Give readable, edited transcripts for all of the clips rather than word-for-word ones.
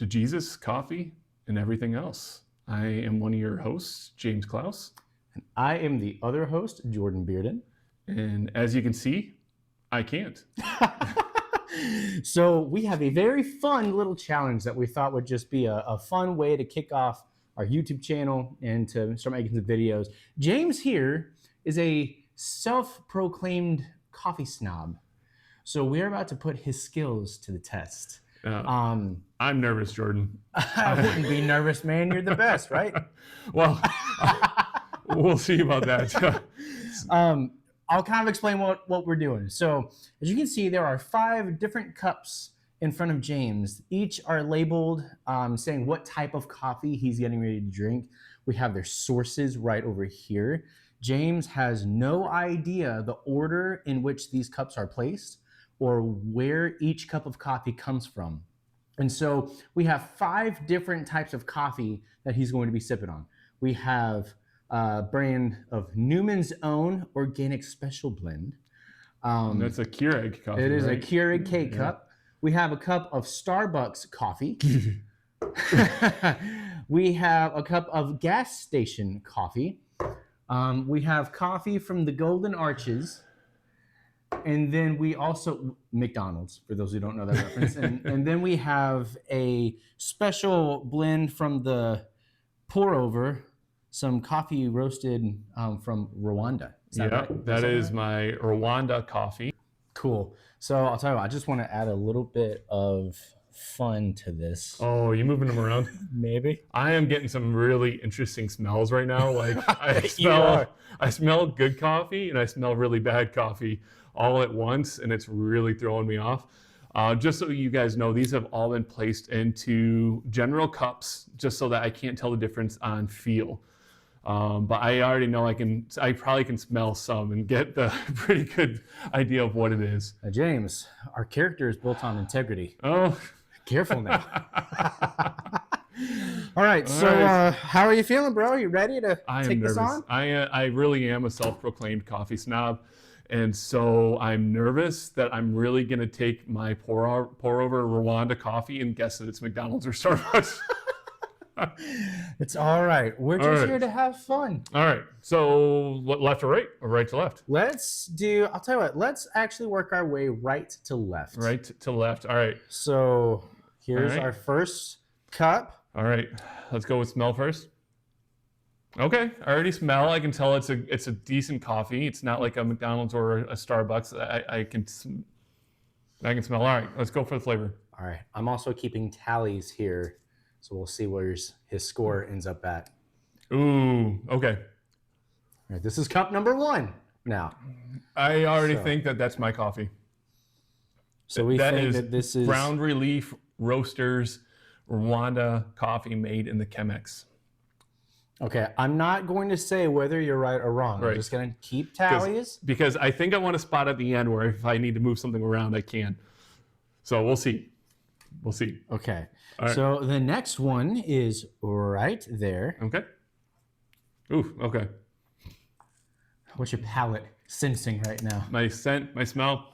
to Jesus, coffee, and everything else. I am one of your hosts, James Klaus. I am the other host, Jordan Bearden. And as you can see, I can't. So we have a very fun little challenge that we thought would just be a fun way to kick off our YouTube channel and to start making some videos. James here is a self-proclaimed coffee snob. So we're about to put his skills to the test. I'm nervous, Jordan. I wouldn't be nervous, man. You're the best, right? Well, we'll see about that. I'll kind of explain what we're doing. So as you can see, there are 5 different cups in front of James. Each are labeled saying what type of coffee he's getting ready to drink. We have their sources right over here. James has no idea the order in which these cups are placed or where each cup of coffee comes from. And so we have 5 different types of coffee that he's going to be sipping on. We have a brand of Newman's Own Organic Special Blend. That's a Keurig coffee. It is right? a Keurig K-Cup. We have a cup of Starbucks coffee. We have a cup of gas station coffee. We have coffee from the Golden Arches. And then we also, McDonald's, for those who don't know that reference. And then we have a special blend from the Pour Over, some coffee roasted from Rwanda. That is my Rwanda coffee. Cool. So I'll tell you what, I just want to add a little bit of fun to this. Oh, you moving them around? Maybe. I am getting some really interesting smells right now. Like You are. I smell good coffee and I smell really bad coffee all at once, and it's really throwing me off. Just so you guys know, these have all been placed into general cups, just so that I can't tell the difference on feel. But I already know I probably can smell some and get the pretty good idea of what it is. James, our character is built on integrity. Oh, Careful now. All right. So how are you feeling, bro? You ready to take this on? I really am a self-proclaimed coffee snob. And so I'm nervous that I'm really going to take my pour over Rwanda coffee and guess that it's McDonald's or Starbucks. It's all right. We're just here to have fun. All right. So left to right or right to left? I'll tell you what, let's actually work our way right to left. Right to left. All right. So here's our first cup. All right. Let's go with smell first. Okay. I already smell. I can tell it's a decent coffee. It's not like a McDonald's or a Starbucks. I can smell. All right. Let's go for the flavor. All right. I'm also keeping tallies here. So we'll see where his score ends up at. Ooh, okay. All right, this is cup number 1 now. I already think that's my coffee. So we think that this is Ground Relief Roasters Rwanda coffee made in the Chemex. Okay, I'm not going to say whether you're right or wrong. Right. I'm just going to keep tallies. Because I think I want a spot at the end where if I need to move something around, I can. So we'll see. We'll see. Okay. Right. So the next one is right there. Okay. Ooh, okay. What's your palate sensing right now? My scent, my smell,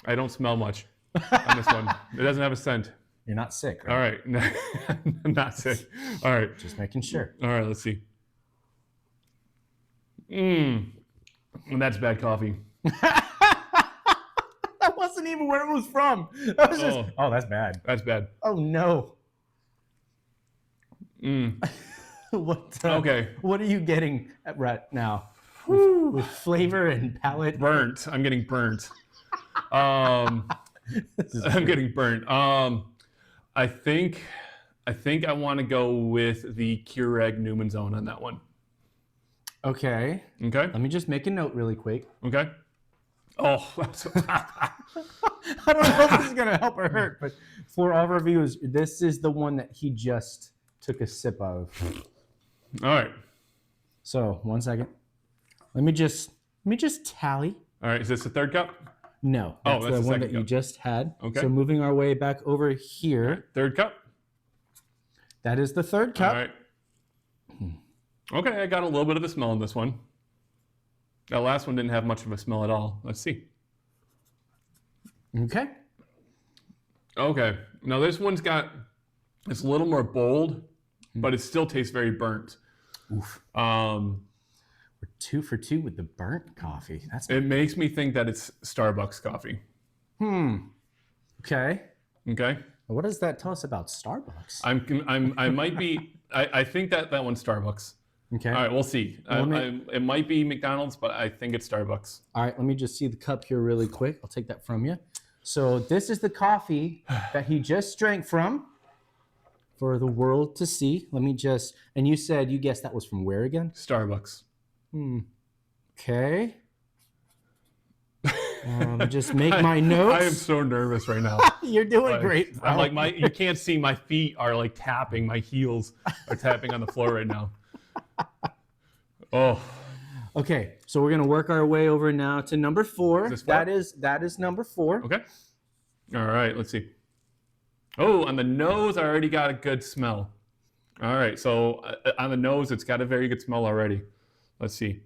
I don't smell much on this one. It doesn't have a scent. You're not sick, right? All right. I'm not sick. All right. Just making sure. All right, let's see. And that's bad coffee. That wasn't even where it was from. That was just, that's bad. That's bad. Oh, no. Okay. What are you getting right now? With flavor and palate? Burnt. I'm getting burnt. I'm getting burnt. I think I want to go with the Keurig Newman's Own on that one. Okay. Okay. Let me just make a note really quick. Okay. Oh, I don't know if this is going to help or hurt, but for all of our viewers, this is the one that he just took a sip of. all right. So, 1 second. Let me just tally. All right. Is this the third cup? No, that's the the one second that you cup. just had. Okay. So moving our way back over here. Third cup. That is the third cup. All right. Okay, I got a little bit of a smell in this one. That last one didn't have much of a smell at all. Let's see. Okay. Okay. Now this one's got It's a little more bold, but it still tastes very burnt. Oof. Um, We're 2 for 2 with the burnt coffee. That's it makes me think that it's Starbucks coffee. okay. Okay. What does that tell us about Starbucks? I might be. I think that one's Starbucks. Okay. All right, we'll see. Let me- It might be McDonald's, but I think it's Starbucks. All right, let me just see the cup here really quick. I'll take that from you. So this is the coffee that he just drank from for the world to see. Let me just, and you said, you guessed that was from where again? Starbucks. Okay. Just make my notes. I am so nervous right now. You're doing great, bro. I'm like you can't see my feet are like tapping. My heels are tapping on the floor right now. Oh, Okay, so we're gonna work our way over now to number 4. this 4? That is number 4. okay. All right, let's see. Oh, on the nose, I already got a good smell. All right, so on the nose, it's got a very good smell already. Let's see. Here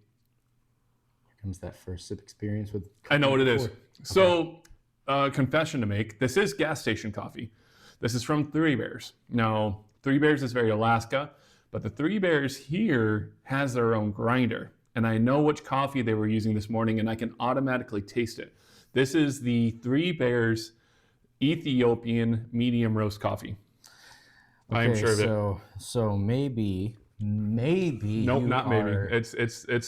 comes that first sip experience with. I know what it is. Okay. So, confession to make. This is gas station coffee. This is from Three Bears. Now, Three Bears is very Alaska, but the Three Bears here has their own grinder. And I know which coffee they were using this morning, and I can automatically taste it. This is the Three Bears Ethiopian medium roast coffee. I am Okay, sure of it. So maybe Nope, you not maybe. are- That's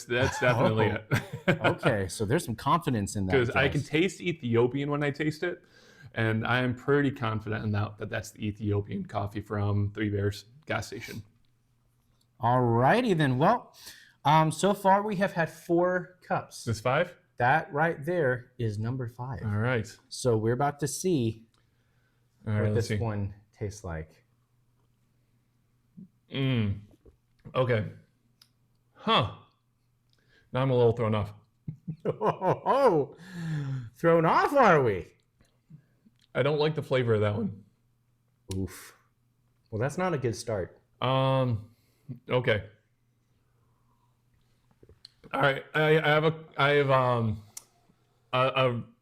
definitely it. Okay, so there's some confidence in that. Because I can guys. taste Ethiopian when I taste it, and I am pretty confident in that that's the Ethiopian coffee from Three Bears gas station. Alrighty then. Well, so far we have had 4 cups. This 5? That right there is number 5. All right. So we're about to see All right, what let's this see. one tastes like. Okay. Huh. Now I'm a little thrown off. Oh, thrown off, are we? I don't like the flavor of that one. Oof. Well, that's not a good start. Okay. All right. I have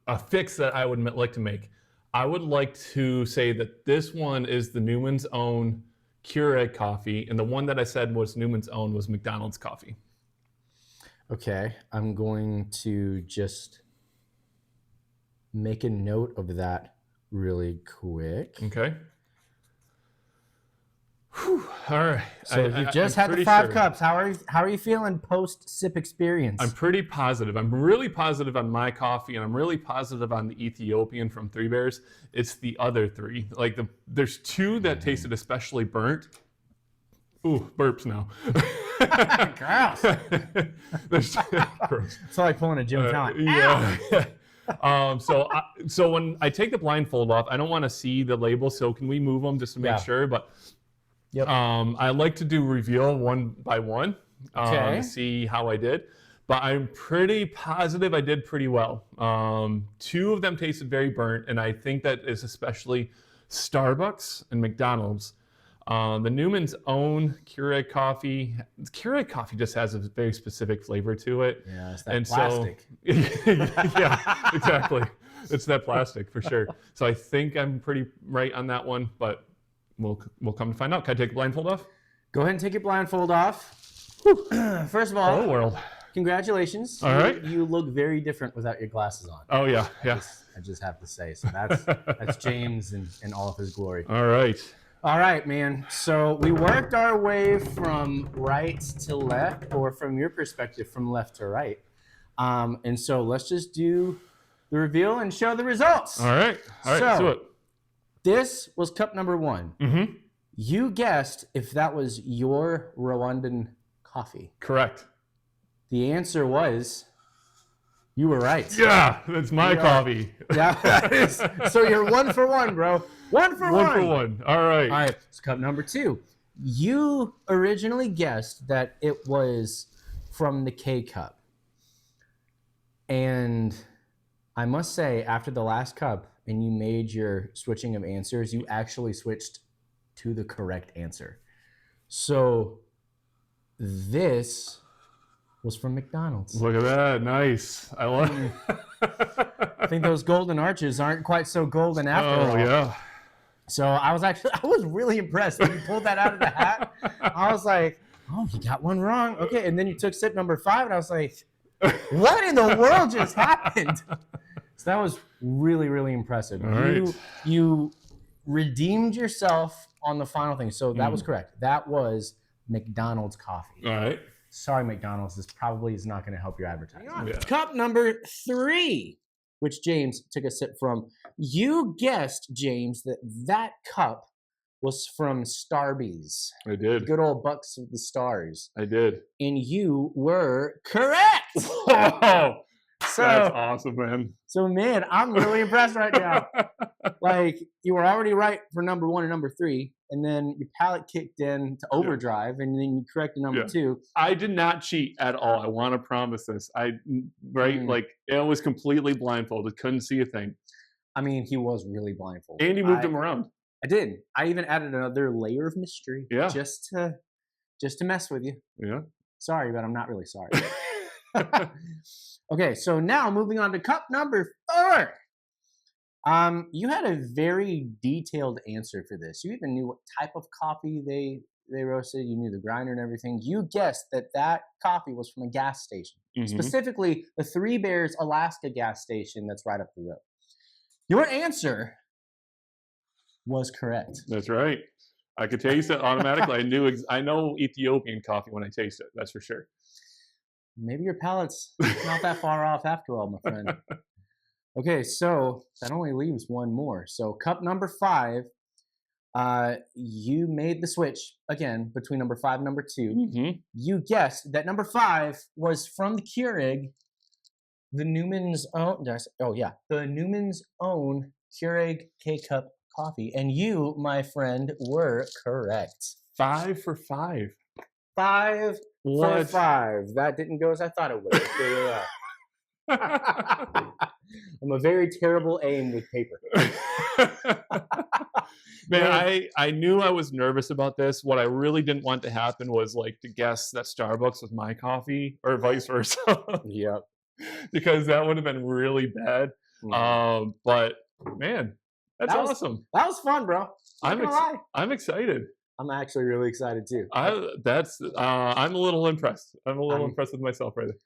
a fix that I would like to make. I would like to say that this one is the Newman's Own Keurig coffee, and the one that I said was Newman's Own was McDonald's coffee. Okay, I'm going to just make a note of that really quick. Okay. Whew. All right. So you just I'm had the pretty 5 sure. cups. How are you feeling post sip experience? I'm pretty positive. I'm really positive on my coffee, and I'm really positive on the Ethiopian from Three Bears. It's the other 3. Like there's 2 that tasted especially burnt. Ooh, burps now. Gross. There's, gross. It's like pulling a Jim Talent. Yeah. So when I take the blindfold off, I don't want to see the label. So can we move them just to make Yeah. sure? But Yep. I like to do reveal one by one Okay. to see how I did. But I'm pretty positive I did pretty well. 2 of them tasted very burnt, and I think that is especially Starbucks and McDonald's. The Newman's Own Keurig coffee just has a very specific flavor to it. Yeah, it's that And plastic. so, yeah, exactly. It's that plastic for sure. So I think I'm pretty right on that one, but we'll come to find out. Can I take the blindfold off? Go ahead and take your blindfold off. First of all, Oh, world. congratulations. All right. You look very different without your glasses on. Oh, yeah, yeah. I just have to say. So that's James in all of his glory. All right. All right, man. So we worked our way from right to left, or from your perspective, from left to right. And so let's just do the reveal and show the results. All right. All right, let's So- do it. This was cup number 1. Mm-hmm. You guessed if that was your Rwandan coffee. Correct. The answer was, you were right. Yeah, that's my Yeah. coffee. Yeah, that is. So you're 1 for 1, bro. 1 for 1. One for one. All right. All right, it's cup number 2. You originally guessed that it was from the K cup. And I must say, after the last cup and you made your switching of answers, you actually switched to the correct answer. So this was from McDonald's. Look at that. Nice. I love I think those golden arches aren't quite so golden after all. Oh, yeah. So I was really impressed when you pulled that out of the hat. I was like, oh, you got one wrong. Okay. And then you took sip number 5, and I was like, what in the world just happened? So that was really, really impressive. All right. You redeemed yourself on the final thing. So that was correct. That was McDonald's coffee. All right. Sorry, McDonald's. This probably is not going to help your advertising. Yeah. Cup number 3, which James took a sip from. You guessed, James, that cup was from Starbucks. I did. Good old Bucks of the Stars. I did. And you were correct. Whoa. So, That's awesome, man. so man, I'm really impressed right now. Like, you were already right for number 1 and number 3, and then your palate kicked in to overdrive, and then you corrected number 2. I did not cheat at all. I want to promise this. Like, it was completely blindfolded. Couldn't see a thing. I mean, he was really blindfolded. And you moved him around. I did. I even added another layer of mystery. Yeah. Just to mess with you. Yeah. Sorry, but I'm not really sorry. Okay, so now moving on to cup number 4. You had a very detailed answer for this. You even knew what type of coffee they roasted. You knew the grinder and everything. You guessed that coffee was from a gas station, specifically the Three Bears Alaska gas station that's right up the road. Your answer was correct. That's right. I could taste it automatically. I know Ethiopian coffee when I taste it. That's for sure. Maybe your palate's not that far off after all, my friend. Okay, so that only leaves one more. So cup number 5, you made the switch again between number 5 and number 2. You guessed that number 5 was from the Keurig, the Newman's own. The Newman's own Keurig K-Cup coffee, and you, my friend, were correct. 5 for 5. 5 for 5. That didn't go as I thought it would. I'm a very terrible aim with paper. Man, I knew I was nervous about this. What I really didn't want to happen was like to guess that Starbucks was my coffee or vice versa. Yep. Because that would have been really bad. But man, that's awesome. That was fun, bro. I'm excited. I'm actually really excited too. I'm a little impressed. I'm a little impressed with myself right there.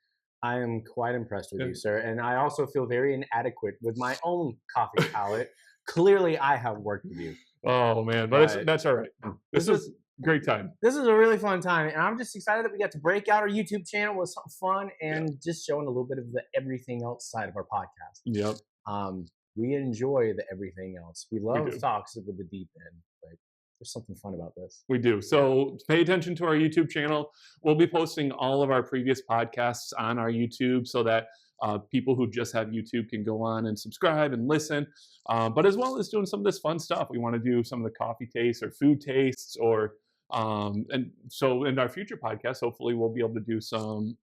I am quite impressed with you, sir. And I also feel very inadequate with my own coffee palate. Clearly, I have work to do. Oh, man. But that's all right. This is a great time. This is a really fun time. And I'm just excited that we got to break out our YouTube channel with something fun and just showing a little bit of the everything else side of our podcast. Yep. We enjoy the everything else. We love talks with the deep end, but there's something fun about this. We do. So pay attention to our YouTube channel. We'll be posting all of our previous podcasts on our YouTube so that people who just have YouTube can go on and subscribe and listen. But as well as doing some of this fun stuff, we want to do some of the coffee tastes or food tastes and so in our future podcasts, hopefully we'll be able to do some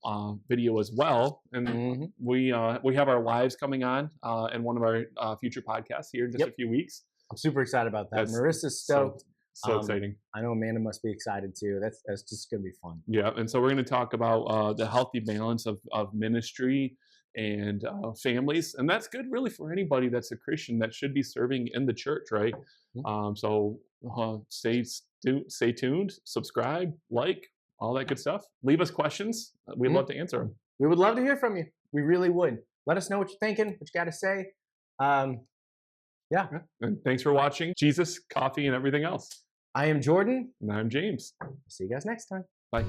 video as well. And we have our wives coming on in one of our future podcasts here in just a few weeks. I'm super excited about that. Marissa's stoked. So exciting. I know Amanda must be excited too. That's just going to be fun. Yeah, and so we're going to talk about the healthy balance of ministry and families, and that's good really for anybody that's a Christian that should be serving in the church, right? So stay tuned, subscribe, like, all that good stuff. Leave us questions. We'd love to answer them. We would love to hear from you. We really would. Let us know what you're thinking, what you got to say. Yeah. And thanks for watching Jesus, Coffee, and Everything Else. I am Jordan. And I'm James. See you guys next time. Bye.